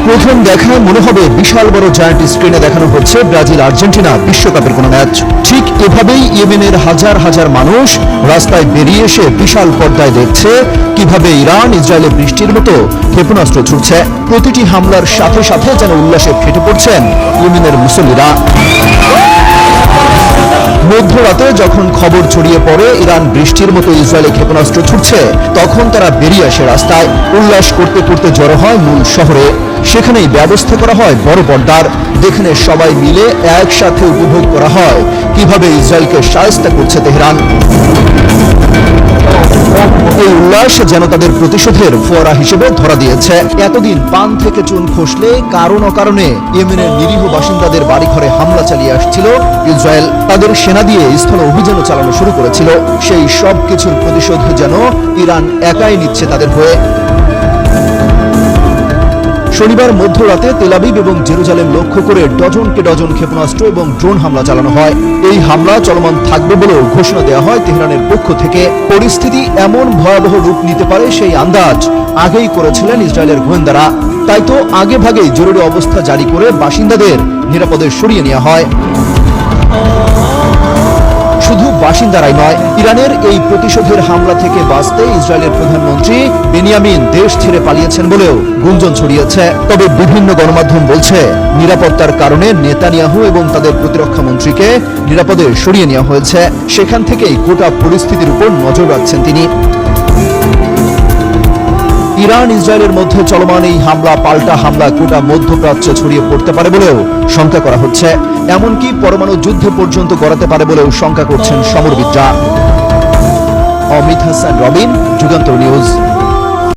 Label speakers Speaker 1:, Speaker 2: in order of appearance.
Speaker 1: প্রথম দেখায় মনে হবে বিশাল বড় জায়ান্ট স্ক্রিনে দেখানো হচ্ছে ব্রাজিল আর্জেন্টিনা বিশ্বকাপের কোনো ম্যাচ। ঠিক এভাবেই ইয়েমেনের হাজার হাজার মানুষ রাস্তায় বেরিয়ে এসে বিশাল পর্দায় দেখছে কিভাবে ইরান ইসরায়েলে বৃষ্টির মতো ক্ষেপণাস্ত্র ছুড়ছে। প্রতিটি হামলার সাথে সাথে যেন উল্লাসে ফেটে পড়ছেন ইয়েমেনের মুসল্লিরা। মধ্যরাতে যখন খবর ছড়িয়ে পড়ে ইরান বৃষ্টির মতো ইসরায়েলে ক্ষেপণাস্ত্র ছুটছে, তখন তারা বেরিয়ে আসে রাস্তায়। উল্লাস করতে করতে জড়ো হয় মূল শহরে। সেখানেই ব্যবস্থা করা হয় বড় পর্দার, যেখানে সবাই মিলে একসাথে উপভোগ করা হয় কিভাবে ইসরায়েলকে শায়েস্তা করছে তেহরান। এই উল্লাস যেন তাদের প্রতিশোধের ফোয়ারা হিসেবে ধরা দিয়েছে। এতদিন পান থেকে চুন খসলে কারণ অকারণে ইয়েমেনের নিরীহ বাসিন্দাদের বাড়িঘরে হামলা চালিয়ে আসছিল ইসরায়েল। তাদের সেনা দিয়ে স্থল অভিযানও চালানো শুরু করেছিল। সেই সব কিছুর প্রতিশোধ যেন ইরান একাই নিচ্ছে তাদের হয়ে। শনিবার মধ্যরাতে তেল আবিব এবং জেরুজালেম লক্ষ্য করে ডজনকে ডজন ক্ষেপণাস্ত্র এবং ড্রোন হামলা চালানো হয়। এই হামলা চলমান থাকবে বলেও ঘোষণা দেওয়া হয় তেহরানের পক্ষ থেকে। পরিস্থিতি এমন ভয়াবহ রূপ নিতে পারে সেই আন্দাজ আগেই করেছিলেন ইসরায়েলের গোয়েন্দারা। তাই তো আগে ভাগেই জরুরি অবস্থা জারি করে বাসিন্দাদের নিরাপদে সরিয়ে নেওয়া হয়। শুধু বাসিন্দারাই নয়, ইরানের এই প্রতিশোধের হামলা থেকে বাঁচতে ইসরায়েলের প্রধানমন্ত্রী বেনিয়ামিন দেশ ছেড়ে পালিয়েছেন বলেও গুঞ্জন ছড়িয়েছে। তবে বিভিন্ন গণমাধ্যম বলছে নিরাপত্তার কারণে নেতানিয়াহু এবং তাদের প্রতিরক্ষা মন্ত্রীকে নিরাপদে সরিয়ে নেওয়া হয়েছে। সেখান থেকেই গোটা পরিস্থিতির উপর নজর রাখছেন তিনি। ইরান ইসরায়েলের মধ্যে চলমান এই হামলা পাল্টা হামলা গোটা মধ্যপ্রাচ্যে ছড়িয়ে পড়তে পারে বলেও শঙ্কা করা হচ্ছে। এমনকি পরমাণু যুদ্ধ পর্যন্ত গড়াতে পারে বলেও শঙ্কা করছেন সমরবিদরা। অমিত হাসান রবিন, যুগান্তর নিউজ।